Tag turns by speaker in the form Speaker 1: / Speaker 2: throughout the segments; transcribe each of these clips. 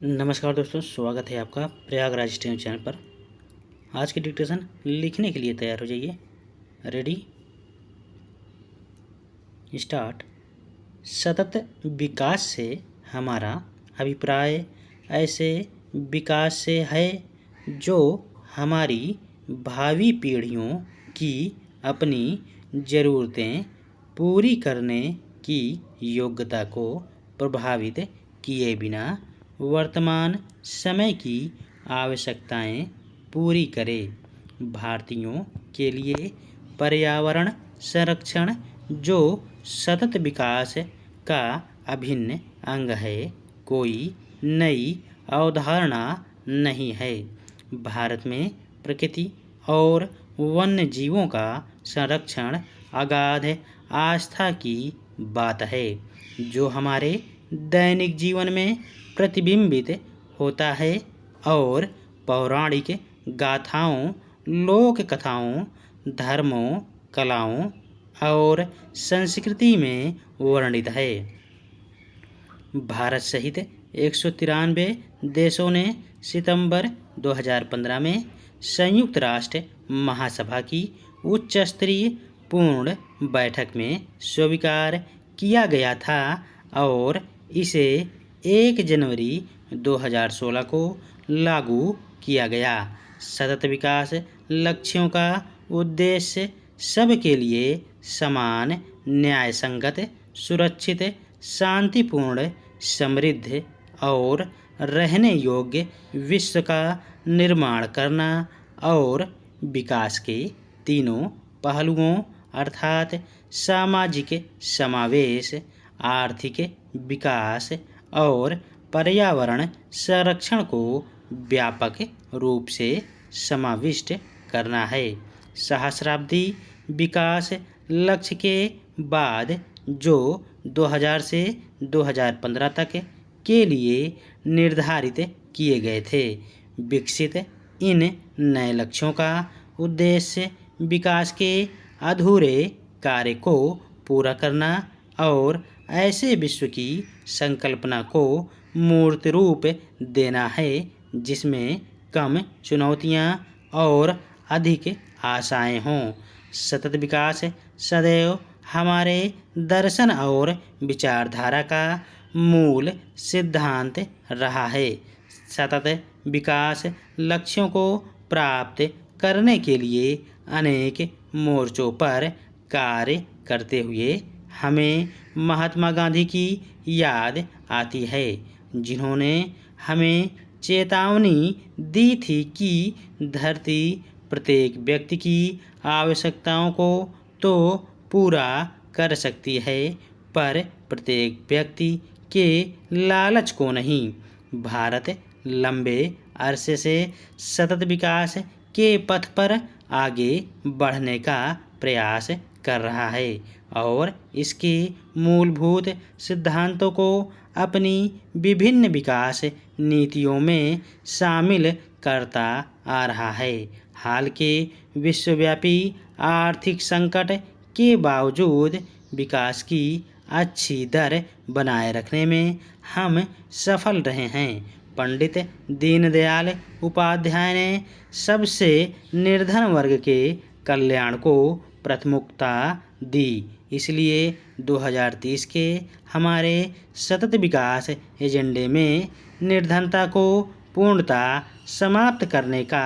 Speaker 1: नमस्कार दोस्तों, स्वागत है आपका प्रयागराज स्टेम चैनल पर। आज की डिक्टेशन लिखने के लिए तैयार हो जाइए। Ready, start. सतत विकास से हमारा अभिप्राय ऐसे विकास से है जो हमारी भावी पीढ़ियों की अपनी ज़रूरतें पूरी करने की योग्यता को प्रभावित किए बिना वर्तमान समय की आवश्यकताएं पूरी करे। भारतीयों के लिए पर्यावरण संरक्षण जो सतत विकास का अभिन्न अंग है, कोई नई अवधारणा नहीं है। भारत में प्रकृति और वन्य जीवों का संरक्षण अगाध आस्था की बात है, जो हमारे दैनिक जीवन में प्रतिबिंबित होता है और पौराणिक गाथाओं, लोक कथाओं, धर्मों, कलाओं और संस्कृति में वर्णित है। भारत सहित 193 देशों ने सितंबर 2015 में संयुक्त राष्ट्र महासभा की उच्च स्तरीय पूर्ण बैठक में स्वीकार किया गया था और इसे 1 जनवरी 2016 को लागू किया गया। सतत विकास लक्ष्यों का उद्देश्य सबके लिए समान, न्यायसंगत, सुरक्षित, शांतिपूर्ण, समृद्ध और रहने योग्य विश्व का निर्माण करना और विकास के तीनों पहलुओं अर्थात सामाजिक समावेश, आर्थिक विकास और पर्यावरण संरक्षण को व्यापक रूप से समाविष्ट करना है। सहस्राब्दी विकास लक्ष्य के बाद जो 2000 से 2015 तक के लिए निर्धारित किए गए थे, विकसित इन नए लक्ष्यों का उद्देश्य विकास के अधूरे कार्य को पूरा करना और ऐसे विश्व की संकल्पना को मूर्त रूप देना है जिसमें कम चुनौतियां और अधिक आशाएं हों। सतत विकास सदैव हमारे दर्शन और विचारधारा का मूल सिद्धांत रहा है। सतत विकास लक्ष्यों को प्राप्त करने के लिए अनेक मोर्चों पर कार्य करते हुए हमें महात्मा गांधी की याद आती है, जिन्होंने हमें चेतावनी दी थी कि धरती प्रत्येक व्यक्ति की आवश्यकताओं को तो पूरा कर सकती है, पर प्रत्येक व्यक्ति के लालच को नहीं। भारत लंबे अरसे से सतत विकास के पथ पर आगे बढ़ने का प्रयास कर रहा है और इसके मूलभूत सिद्धांतों को अपनी विभिन्न विकास नीतियों में शामिल करता आ रहा है। हाल के विश्वव्यापी आर्थिक संकट के बावजूद विकास की अच्छी दर बनाए रखने में हम सफल रहे हैं। पंडित दीनदयाल उपाध्याय ने सबसे निर्धन वर्ग के कल्याण को प्राथमिकता दी, इसलिए 2030 के हमारे सतत विकास एजेंडे में निर्धनता को पूर्णतः समाप्त करने का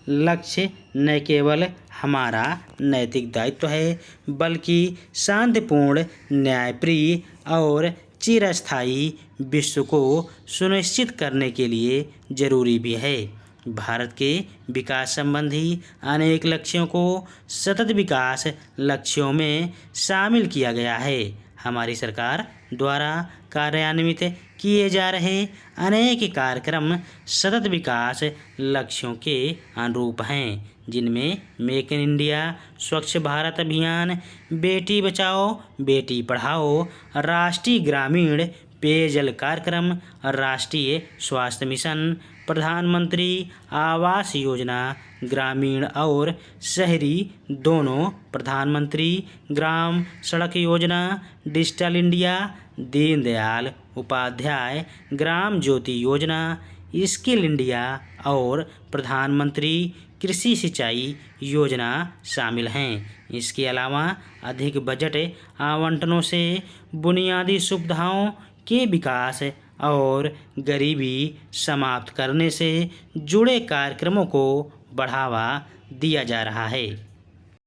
Speaker 1: लक्ष्य न केवल हमारा नैतिक दायित्व है, बल्कि शांतिपूर्ण, न्यायप्रिय और चिरस्थायी विश्व को सुनिश्चित करने के लिए जरूरी भी है। भारत के विकास संबंधी अनेक लक्ष्यों को सतत विकास लक्ष्यों में शामिल किया गया है। हमारी सरकार द्वारा कार्यान्वित किए जा रहे अनेक कार्यक्रम सतत विकास लक्ष्यों के अनुरूप हैं, जिनमें मेक इन इंडिया, स्वच्छ भारत अभियान, बेटी बचाओ बेटी पढ़ाओ, राष्ट्रीय ग्रामीण पेयजल कार्यक्रम, राष्ट्रीय स्वास्थ्य मिशन, प्रधानमंत्री आवास योजना, ग्रामीण और शहरी दोनों, प्रधानमंत्री ग्राम सड़क योजना, डिजिटल इंडिया, दीनदयाल उपाध्याय ग्राम ज्योति योजना, स्किल इंडिया और प्रधानमंत्री कृषि सिंचाई योजना शामिल हैं। इसके अलावा अधिक बजट आवंटनों से बुनियादी सुविधाओं के विकास और गरीबी समाप्त करने से जुड़े कार्यक्रमों को बढ़ावा दिया जा रहा है।